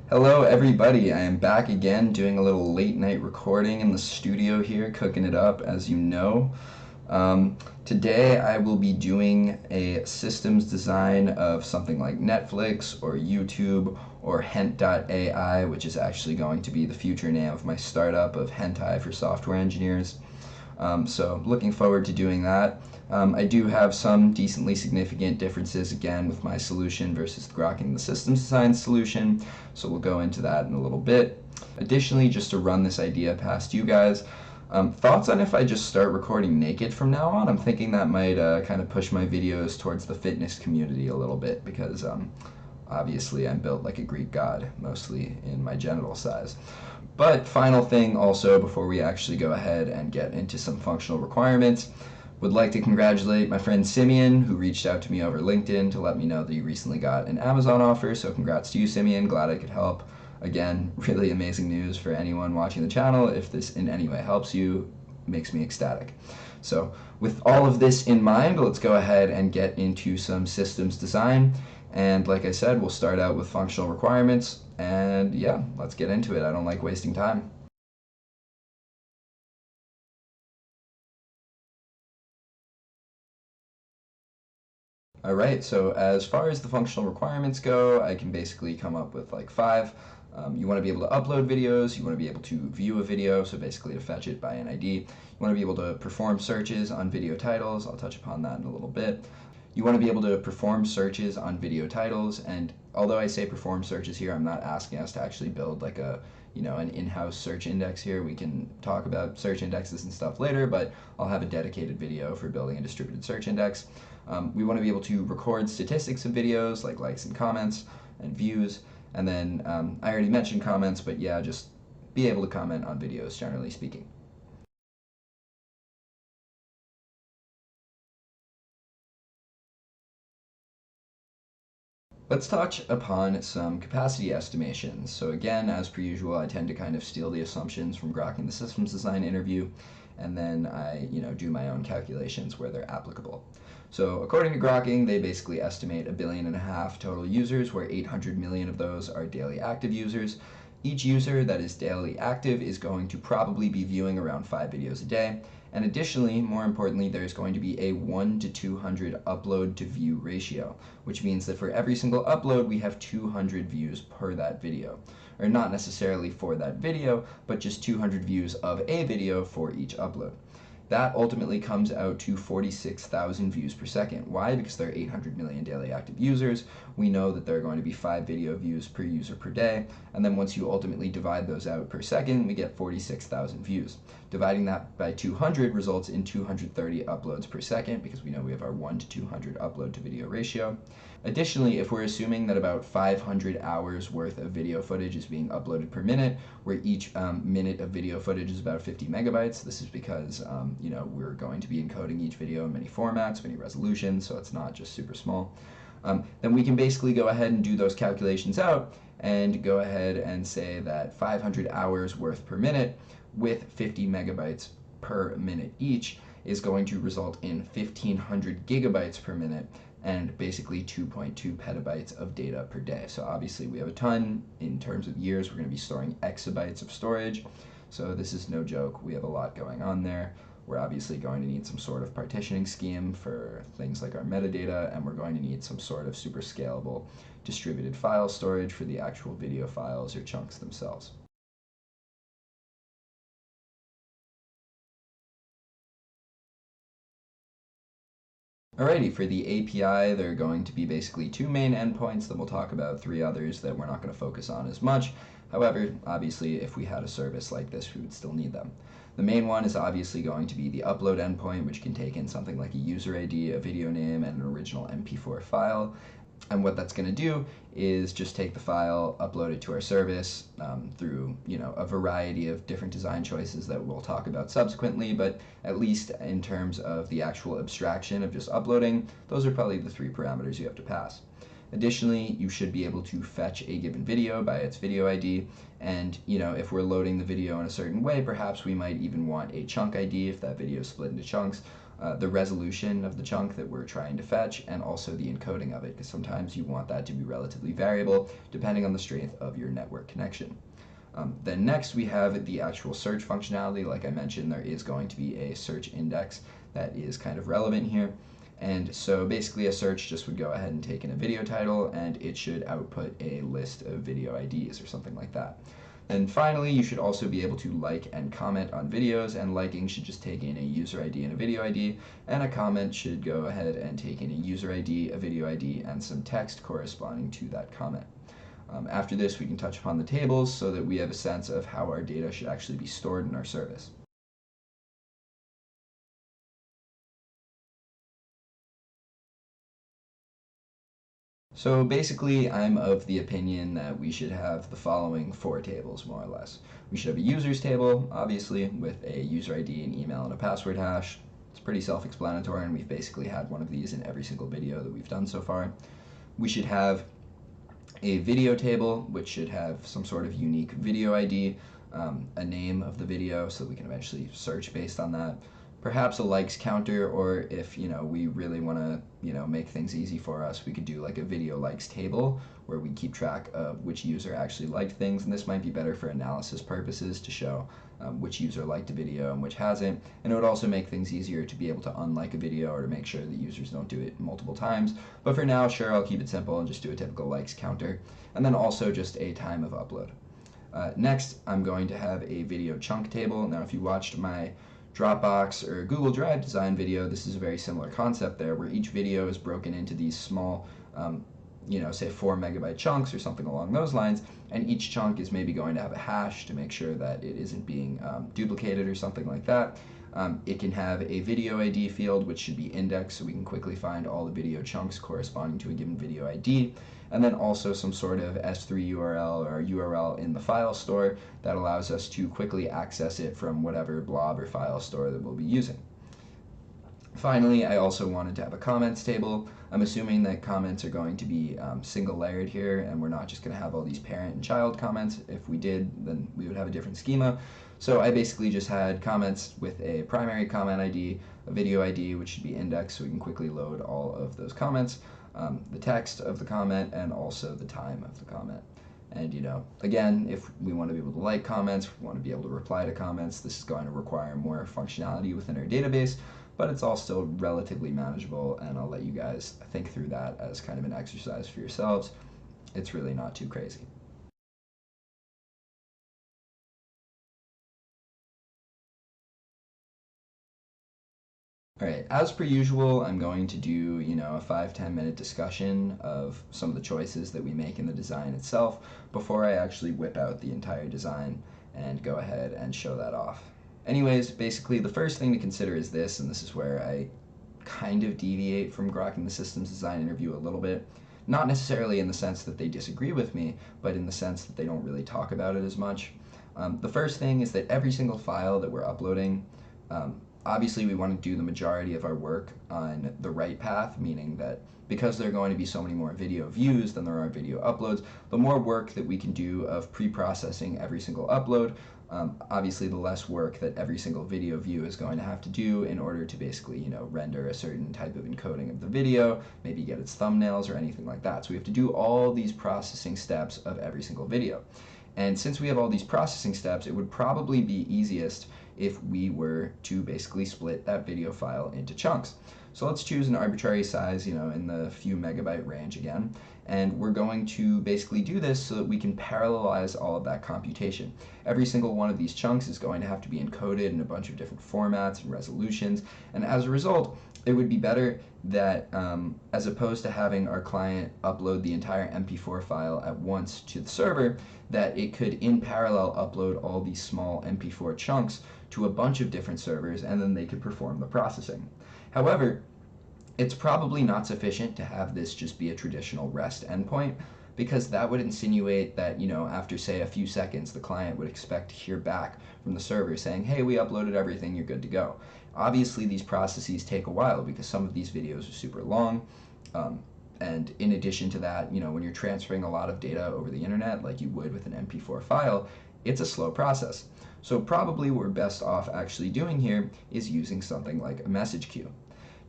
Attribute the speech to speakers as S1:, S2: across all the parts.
S1: Hello everybody, I am back again doing a little late night recording in the studio here, cooking it up as you know. Today I will be doing a systems design of something like Netflix or YouTube or Hent.ai, which is actually going to be the future name of my startup of Hentai for software engineers. So looking forward to doing that. I do have some decently significant differences again with my solution versus grokking the systems design solution, so we'll go into that in a little bit. Additionally, just to run this idea past you guys, thoughts on if I just start recording naked from now on? I'm thinking that might kind of push my videos towards the fitness community a little bit because obviously I'm built like a Greek god, mostly in my genital size. But final thing also before we actually go ahead and get into some functional requirements, would like to congratulate my friend Simeon, who reached out to me over LinkedIn to let me know that he recently got an Amazon offer, so congrats to you, Simeon. Glad I could help. Again, really amazing news for anyone watching the channel. If this in any way helps you, makes me ecstatic. So with all of this in mind, let's go ahead and get into some systems design. And like I said, we'll start out with functional requirements. And yeah, let's get into it. I don't like wasting time. All right, so as far as the functional requirements go, I can basically come up with like five. You want to be able to upload videos, you want to be able to view a video, so basically to fetch it by an ID. You want to be able to perform searches on video titles, I'll touch upon that in a little bit. You want to be able to perform searches on video titles, and although I say perform searches here, I'm not asking us to actually build like an in-house search index here. We can talk about search indexes and stuff later, but I'll have a dedicated video for building a distributed search index. We want to be able to record statistics of videos like likes and comments and views, and then I already mentioned comments, but yeah, just be able to comment on videos generally speaking. Let's touch upon some capacity estimations. So again, as per usual, I tend to kind of steal the assumptions from grokking the systems design interview, and then I do my own calculations where they're applicable. So according to grokking, they basically estimate 1.5 billion total users, where 800 million of those are daily active users. Each user that is daily active is going to probably be viewing around 5 videos a day. And additionally, more importantly, there's going to be a 1 to 200 upload to view ratio, which means that for every single upload, we have 200 views per that video. Or not necessarily for that video, but just 200 views of a video for each upload. That ultimately comes out to 46,000 views per second. Why? Because there are 800 million daily active users. We know that there are going to be 5 video views per user per day. And then once you ultimately divide those out per second, we get 46,000 views. Dividing that by 200 results in 230 uploads per second, because we know we have our 1 to 200 upload to video ratio. Additionally, if we're assuming that about 500 hours worth of video footage is being uploaded per minute, where each minute of video footage is about 50 megabytes, this is because we're going to be encoding each video in many formats, many resolutions, so it's not just super small. Then we can basically go ahead and do those calculations out and go ahead and say that 500 hours worth per minute with 50 megabytes per minute each is going to result in 1,500 gigabytes per minute and basically 2.2 petabytes of data per day. So obviously we have a ton. In terms of years, we're going to be storing exabytes of storage. So this is no joke. We have a lot going on there. We're obviously going to need some sort of partitioning scheme for things like our metadata, and we're going to need some sort of super scalable distributed file storage for the actual video files or chunks themselves. Alrighty, for the API, there are going to be basically 2 main endpoints, then we'll talk about 3 others that we're not going to focus on as much. However, obviously, if we had a service like this, we would still need them. The main one is obviously going to be the upload endpoint, which can take in something like a user ID, a video name, and an original MP4 file. And what that's going to do is just take the file, upload it to our service through a variety of different design choices that we'll talk about subsequently, but at least in terms of the actual abstraction of just uploading, those are probably the 3 parameters you have to pass. Additionally, you should be able to fetch a given video by its video ID, and if we're loading the video in a certain way, perhaps we might even want a chunk ID if that video is split into chunks. the resolution of the chunk that we're trying to fetch, and also the encoding of it, because sometimes you want that to be relatively variable depending on the strength of your network connection. Then next we have the actual search functionality. Like I mentioned, there is going to be a search index that is kind of relevant here. And so basically a search just would go ahead and take in a video title, and it should output a list of video IDs or something like that. And finally, you should also be able to like and comment on videos, and liking should just take in a user ID and a video ID, and a comment should go ahead and take in a user ID, a video ID, and some text corresponding to that comment. After this, we can touch upon the tables so that we have a sense of how our data should actually be stored in our service. So basically, I'm of the opinion that we should have the following 4 tables, more or less. We should have a users table, obviously, with a user ID, an email, and a password hash. It's pretty self-explanatory, and we've basically had one of these in every single video that we've done so far. We should have a video table, which should have some sort of unique video ID, a name of the video so that we can eventually search based on that. Perhaps a likes counter, or if we really want to make things easy for us, we could do like a video likes table where we keep track of which user actually liked things, and this might be better for analysis purposes to show which user liked a video and which hasn't, and it would also make things easier to be able to unlike a video or to make sure that users don't do it multiple times. But for now, sure, I'll keep it simple and just do a typical likes counter, and then also just a time of upload. Next, I'm going to have a video chunk table. Now, if you watched my Dropbox or Google Drive design video, this is a very similar concept there, where each video is broken into these small, say 4 megabyte chunks or something along those lines, and each chunk is maybe going to have a hash to make sure that it isn't being duplicated or something like that. It can have a video ID field, which should be indexed so we can quickly find all the video chunks corresponding to a given video ID, and then also some sort of S3 URL or URL in the file store that allows us to quickly access it from whatever blob or file store that we'll be using. Finally, I also wanted to have a comments table. I'm assuming that comments are going to be single layered here, and we're not just going to have all these parent and child comments. If we did, then we would have a different schema. So I basically just had comments with a primary comment ID, a video ID, which should be indexed so we can quickly load all of those comments, the text of the comment, and also the time of the comment. And again, if we want to be able to like comments, we want to be able to reply to comments, this is going to require more functionality within our database, but it's all still relatively manageable, and I'll let you guys think through that as kind of an exercise for yourselves. It's really not too crazy. Alright, as per usual, I'm going to do, a 5-10 minute discussion of some of the choices that we make in the design itself before I actually whip out the entire design and go ahead and show that off. Anyways, basically the first thing to consider is this, and this is where I kind of deviate from grokking the systems design interview a little bit. Not necessarily in the sense that they disagree with me, but in the sense that they don't really talk about it as much. The first thing is that every single file that we're uploading, obviously we want to do the majority of our work on the right path, meaning that because there are going to be so many more video views than there are video uploads, the more work that we can do of pre-processing every single upload, obviously the less work that every single video view is going to have to do in order to basically, render a certain type of encoding of the video, maybe get its thumbnails or anything like that. So we have to do all these processing steps of every single video. And since we have all these processing steps, it would probably be easiest if we were to basically split that video file into chunks. So let's choose an arbitrary size, in the few megabyte range again, and we're going to basically do this so that we can parallelize all of that computation. Every single one of these chunks is going to have to be encoded in a bunch of different formats and resolutions, and as a result, it would be better that as opposed to having our client upload the entire MP4 file at once to the server, that it could in parallel upload all these small MP4 chunks to a bunch of different servers, and then they could perform the processing. However, it's probably not sufficient to have this just be a traditional REST endpoint, because that would insinuate that, after say a few seconds, the client would expect to hear back from the server saying, hey, we uploaded everything, you're good to go. Obviously, these processes take a while because some of these videos are super long. And in addition to that, when you're transferring a lot of data over the internet, like you would with an MP4 file, it's a slow process. So probably what we're best off actually doing here is using something like a message queue.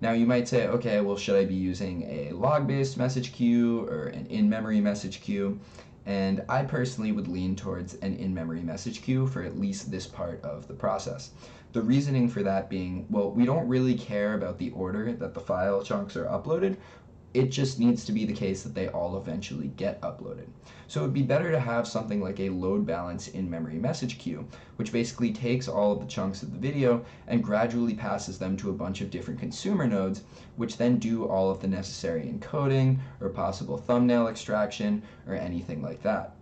S1: Now you might say, okay, well, should I be using a log-based message queue or an in-memory message queue? And I personally would lean towards an in-memory message queue for at least this part of the process. The reasoning for that being, well, we don't really care about the order that the file chunks are uploaded. It just needs to be the case that they all eventually get uploaded. So it would be better to have something like a load balance in-memory message queue, which basically takes all of the chunks of the video and gradually passes them to a bunch of different consumer nodes, which then do all of the necessary encoding or possible thumbnail extraction or anything like that.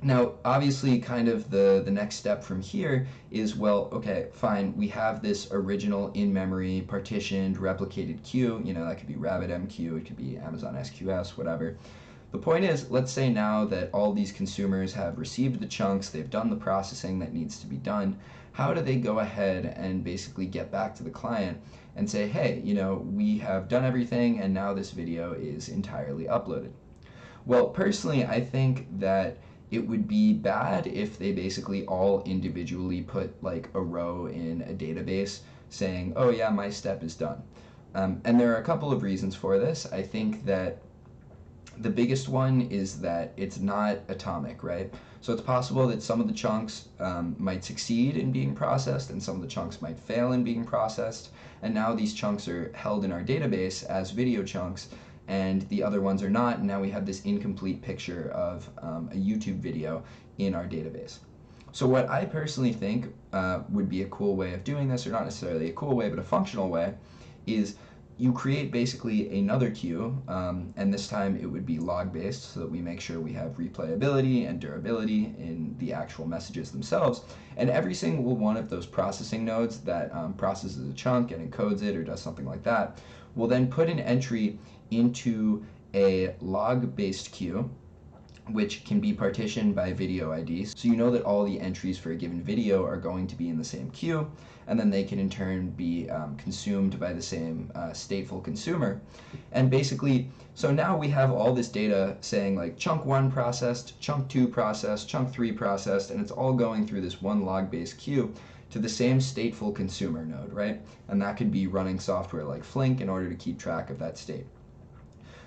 S1: Now, obviously, kind of the next step from here is, well, okay, fine, we have this original in-memory partitioned replicated queue, that could be RabbitMQ, it could be Amazon SQS, whatever. The point is, let's say now that all these consumers have received the chunks, they've done the processing that needs to be done, how do they go ahead and basically get back to the client and say, hey, we have done everything and now this video is entirely uploaded? Well, personally, I think that it would be bad if they basically all individually put like a row in a database saying, oh yeah, my step is done. And there are a couple of reasons for this. I think that the biggest one is that it's not atomic, right? So it's possible that some of the chunks might succeed in being processed and some of the chunks might fail in being processed. And now these chunks are held in our database as video chunks and the other ones are not, and now we have this incomplete picture of a YouTube video in our database. So what I personally think would be a cool way of doing this, or not necessarily a cool way, but a functional way, is you create basically another queue, and this time it would be log-based so that we make sure we have replayability and durability in the actual messages themselves. And every single one of those processing nodes that processes a chunk and encodes it or does something like that will then put an entry into a log-based queue, which can be partitioned by video ID. So you know that all the entries for a given video are going to be in the same queue, and then they can in turn be consumed by the same stateful consumer. And basically, so now we have all this data saying like chunk 1 processed, chunk 2 processed, chunk 3 processed, and it's all going through this one log-based queue to the same stateful consumer node, right? And that could be running software like Flink in order to keep track of that state.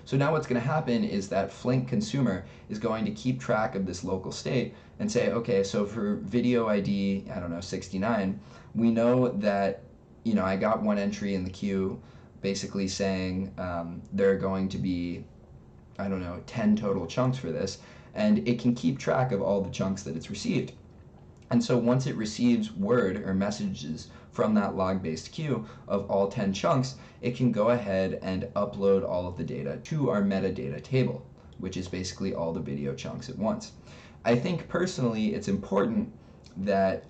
S1: So now what's going to happen is that Flink consumer is going to keep track of this local state and say, okay, so for video ID, I don't know, 69, we know that, I got one entry in the queue basically saying there are going to be, 10 total chunks for this, and it can keep track of all the chunks that it's received. And so once it receives word or messages from that log-based queue of all 10 chunks, it can go ahead and upload all of the data to our metadata table, which is basically all the video chunks at once. I think personally it's important that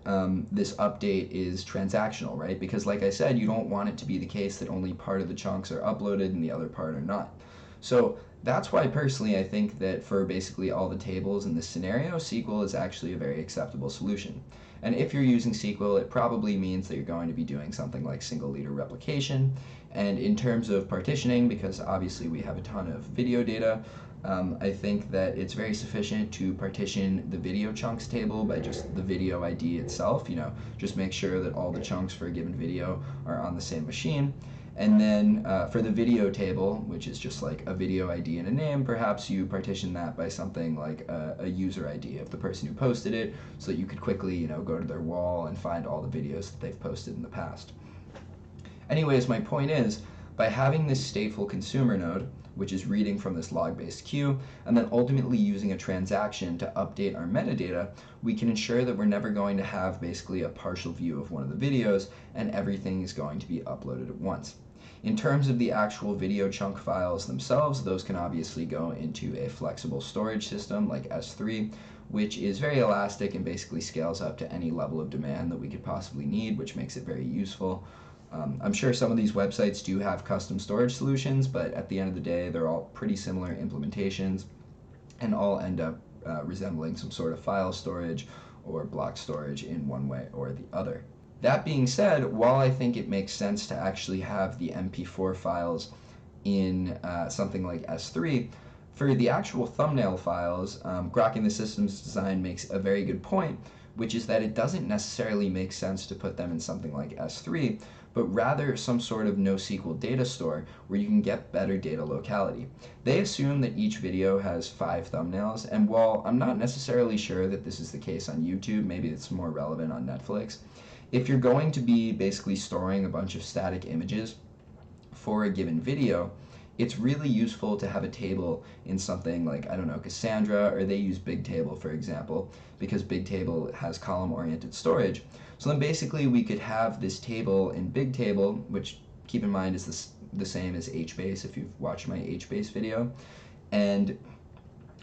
S1: this update is transactional, right? Because like I said, you don't want it to be the case that only part of the chunks are uploaded and the other part are not. So that's why personally I think that for basically all the tables in this scenario, SQL is actually a very acceptable solution. And if you're using SQL, it probably means that you're going to be doing something like single leader replication. And in terms of partitioning, because obviously we have a ton of video data, I think that it's very sufficient to partition the video chunks table by just the video ID itself. Just make sure that all the chunks for a given video are on the same machine. And then for the video table, which is just like a video ID and a name, perhaps you partition that by something like a user ID of the person who posted it, so that you could quickly, go to their wall and find all the videos that they've posted in the past. Anyways, my point is, by having this stateful consumer node, which is reading from this log-based queue, and then ultimately using a transaction to update our metadata, we can ensure that we're never going to have basically a partial view of one of the videos, and everything is going to be uploaded at once. In terms of the actual video chunk files themselves, those can obviously go into a flexible storage system like S3, which is very elastic and basically scales up to any level of demand that we could possibly need, which makes it very useful. I'm sure some of these websites do have custom storage solutions, but at the end of the day, they're all pretty similar implementations and all end up resembling some sort of file storage or block storage in one way or the other. That being said, while I think it makes sense to actually have the MP4 files in something like S3, For the actual thumbnail files, grokking the system's design makes a very good point, which is that it doesn't necessarily make sense to put them in something like S3, but rather some sort of NoSQL data store where you can get better data locality. They assume that each video has 5 thumbnails, and while I'm not necessarily sure that this is the case on YouTube, maybe it's more relevant on Netflix, if you're going to be basically storing a bunch of static images for a given video, it's really useful to have a table in something like, I don't know, Cassandra, or they use Bigtable, for example, because Bigtable has column-oriented storage. So then basically we could have this table in Bigtable, which keep in mind is the same as HBase if you've watched my HBase video. And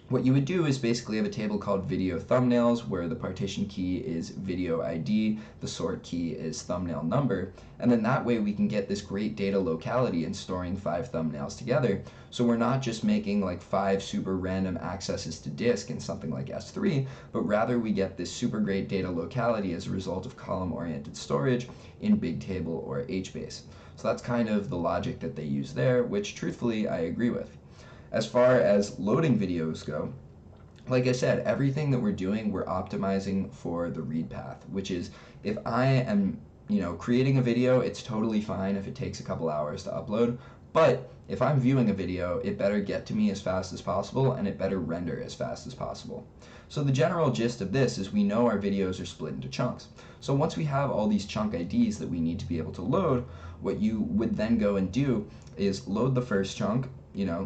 S1: what you would do is basically have a table called video thumbnails where the partition key is video ID, the sort key is thumbnail number, and then that way we can get this great data locality in storing 5 thumbnails together. So we're not just making like 5 super random accesses to disk in something like S3, but rather we get this super great data locality as a result of column-oriented storage in Bigtable or HBase. So that's kind of the logic that they use there, which truthfully I agree with. As far as loading videos go, like I said, everything that we're doing, we're optimizing for the read path, which is if I am, creating a video, it's totally fine if it takes a couple hours to upload, but if I'm viewing a video, it better get to me as fast as possible and it better render as fast as possible. So the general gist of this is we know our videos are split into chunks. So once we have all these chunk IDs that we need to be able to load, what you would then go and do is load the first chunk,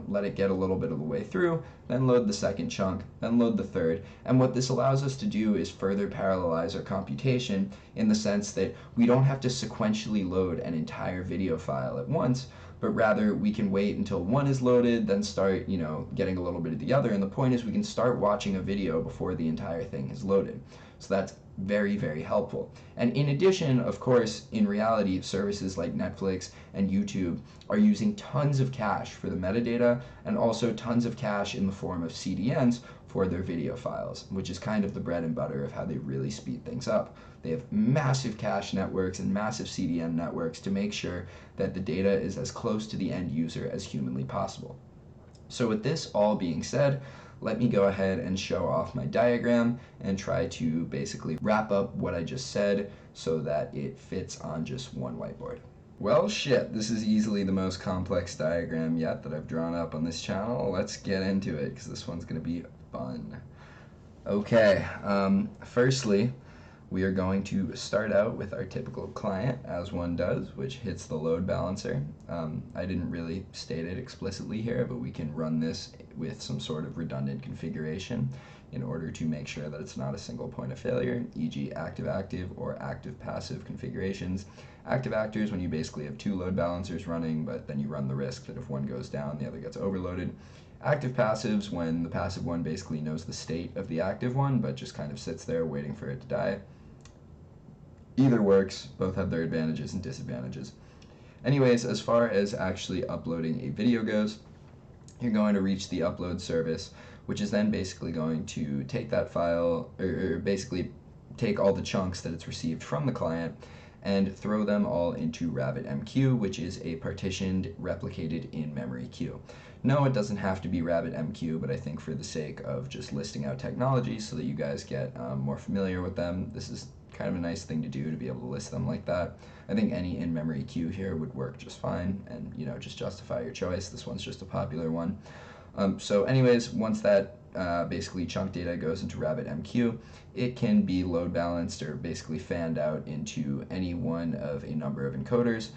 S1: let it get a little bit of the way through, then load the second chunk, then load the third. And what this allows us to do is further parallelize our computation in the sense that we don't have to sequentially load an entire video file at once, but rather we can wait until one is loaded, then start, getting a little bit of the other. And the point is we can start watching a video before the entire thing is loaded. So that's very, very helpful. And in addition, of course, in reality, services like Netflix and YouTube are using tons of cache for the metadata and also tons of cache in the form of CDNs for their video files, which is kind of the bread and butter of how they really speed things up. They have massive cache networks and massive CDN networks to make sure that the data is as close to the end user as humanly possible. So with this all being said, let me go ahead and show off my diagram and try to basically wrap up what I just said so that it fits on just one whiteboard. Well, shit, this is easily the most complex diagram yet that I've drawn up on this channel. Let's get into it because this one's going to be fun. Okay, firstly, we are going to start out with our typical client, as one does, which hits the load balancer. I didn't really state it explicitly here, but we can run this with some sort of redundant configuration in order to make sure that it's not a single point of failure, e.g. active-active or active-passive configurations. Active-actor is when you basically have 2 load balancers running, but then you run the risk that if one goes down, the other gets overloaded. Active-passives when the passive one basically knows the state of the active one, but just kind of sits there waiting for it to die. Either works, both have their advantages and disadvantages. Anyways, as far as actually uploading a video goes, you're going to reach the upload service, which is then basically going to take that file, or basically take all the chunks that it's received from the client and throw them all into RabbitMQ, which is a partitioned, replicated in-memory queue. No, it doesn't have to be RabbitMQ, but I think for the sake of just listing out technologies so that you guys get more familiar with them, this is kind of a nice thing to do to be able to list them like that. I think any in-memory queue here would work just fine, and just justify your choice. This one's just a popular one. So anyways, once that basically chunk data goes into RabbitMQ, it can be load balanced or basically fanned out into any one of a number of encoders,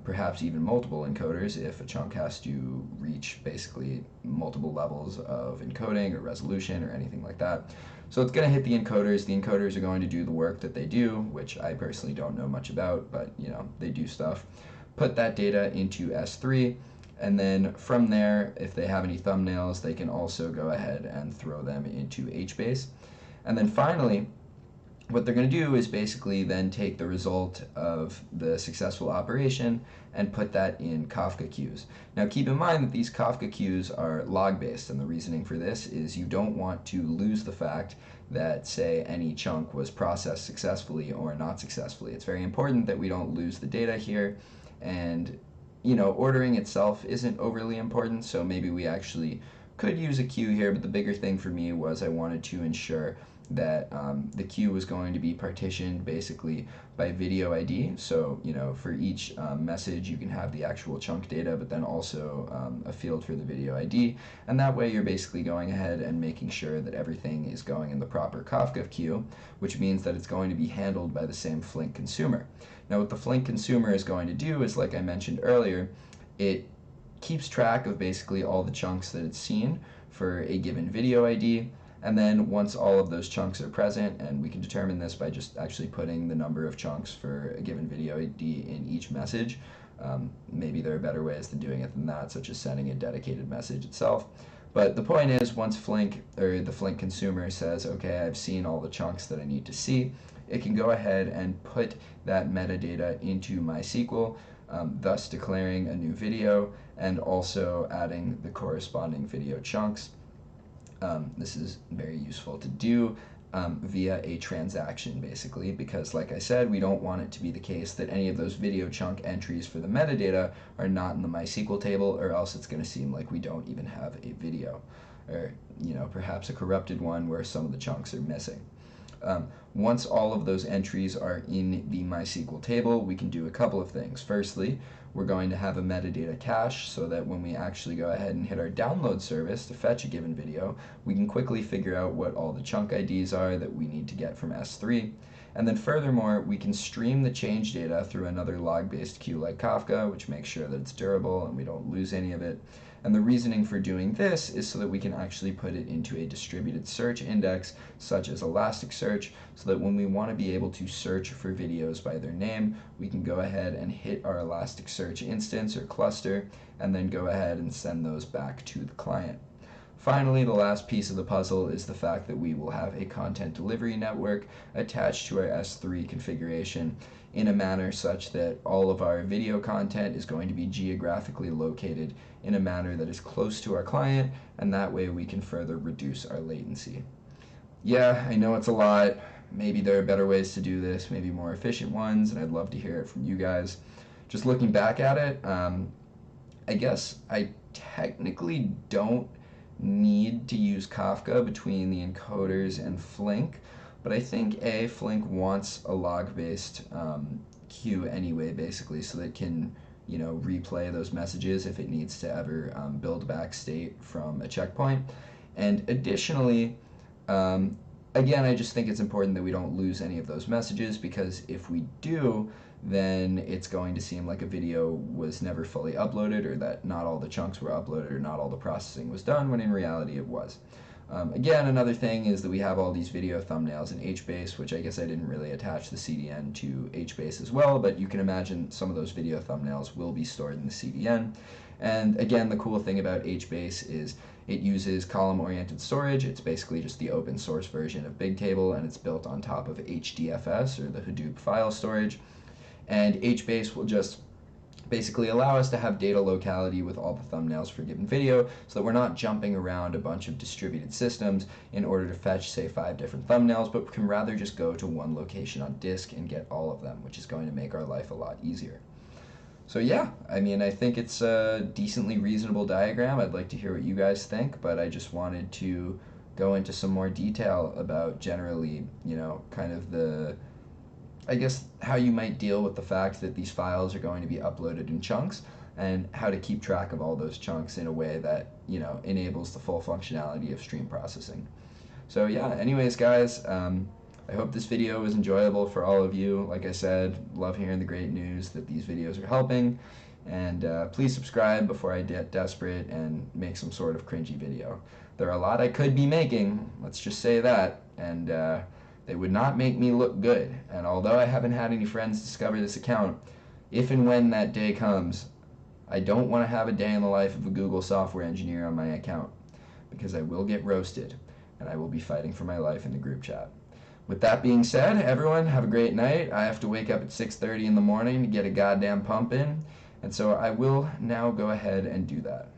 S1: perhaps even multiple encoders if a chunk has to reach basically multiple levels of encoding or resolution or anything like that. So it's going to hit the encoders. The encoders are going to do the work that they do, which I personally don't know much about, but they do stuff. Put that data into S3, and then from there, if they have any thumbnails, they can also go ahead and throw them into HBase. And then finally, what they're going to do is basically then take the result of the successful operation and put that in Kafka queues. Now keep in mind that these Kafka queues are log-based, and the reasoning for this is you don't want to lose the fact that, say, any chunk was processed successfully or not successfully. It's very important that we don't lose the data here, and ordering itself isn't overly important, so maybe we actually could use a queue here, but the bigger thing for me was I wanted to ensure that the queue was going to be partitioned basically by video ID. So, for each message, you can have the actual chunk data, but then also a field for the video ID. And that way, you're basically going ahead and making sure that everything is going in the proper Kafka queue, which means that it's going to be handled by the same Flink consumer. Now, what the Flink consumer is going to do is, like I mentioned earlier, it keeps track of basically all the chunks that it's seen for a given video ID. And then once all of those chunks are present, and we can determine this by just actually putting the number of chunks for a given video ID in each message. Maybe there are better ways than doing it than that, such as sending a dedicated message itself. But the point is, once Flink, or the Flink consumer says, okay, I've seen all the chunks that I need to see, it can go ahead and put that metadata into MySQL, thus declaring a new video and also adding the corresponding video chunks. This is very useful to do via a transaction, basically, because, like I said, we don't want it to be the case that any of those video chunk entries for the metadata are not in the MySQL table, or else it's going to seem like we don't even have a video, or perhaps a corrupted one where some of the chunks are missing. Once all of those entries are in the MySQL table, we can do a couple of things. Firstly, we're going to have a metadata cache so that when we actually go ahead and hit our download service to fetch a given video, we can quickly figure out what all the chunk IDs are that we need to get from S3. And then furthermore, we can stream the change data through another log-based queue like Kafka, which makes sure that it's durable and we don't lose any of it. And the reasoning for doing this is so that we can actually put it into a distributed search index, such as Elasticsearch, so that when we want to be able to search for videos by their name, we can go ahead and hit our Elasticsearch instance or cluster, and then go ahead and send those back to the client. Finally, the last piece of the puzzle is the fact that we will have a content delivery network attached to our S3 configuration in a manner such that all of our video content is going to be geographically located in a manner that is close to our client, and that way we can further reduce our latency. Yeah, I know it's a lot. Maybe there are better ways to do this, maybe more efficient ones, and I'd love to hear it from you guys. Just looking back at it, I guess I technically don't need to use Kafka between the encoders and Flink, but I think Flink wants a log-based queue anyway, basically, so that it can replay those messages if it needs to ever build back state from a checkpoint. And additionally, again, I just think it's important that we don't lose any of those messages, because if we do, then it's going to seem like a video was never fully uploaded, or that not all the chunks were uploaded, or not all the processing was done, when in reality it was. Again, another thing is that we have all these video thumbnails in HBase, which I guess I didn't really attach the CDN to HBase as well, but you can imagine some of those video thumbnails will be stored in the CDN. And again, the cool thing about HBase is it uses column-oriented storage. It's basically just the open source version of Bigtable, and it's built on top of HDFS, or the Hadoop file storage. And HBase will just basically allow us to have data locality with all the thumbnails for a given video, so that we're not jumping around a bunch of distributed systems in order to fetch, say, 5 different thumbnails, but can rather just go to one location on disk and get all of them, which is going to make our life a lot easier. So yeah, I mean, I think it's a decently reasonable diagram. I'd like to hear what you guys think, but I just wanted to go into some more detail about generally, kind of I guess how you might deal with the fact that these files are going to be uploaded in chunks, and how to keep track of all those chunks in a way that, enables the full functionality of stream processing. So yeah, anyways guys, I hope this video was enjoyable for all of you. Like I said, love hearing the great news that these videos are helping, and please subscribe before I get desperate and make some sort of cringy video. There are a lot I could be making, let's just say that, and they would not make me look good. And although I haven't had any friends discover this account, if and when that day comes, I don't want to have a day in the life of a Google software engineer on my account, because I will get roasted, and I will be fighting for my life in the group chat. With that being said, everyone, have a great night. I have to wake up at 6:30 in the morning to get a goddamn pump in, and so I will now go ahead and do that.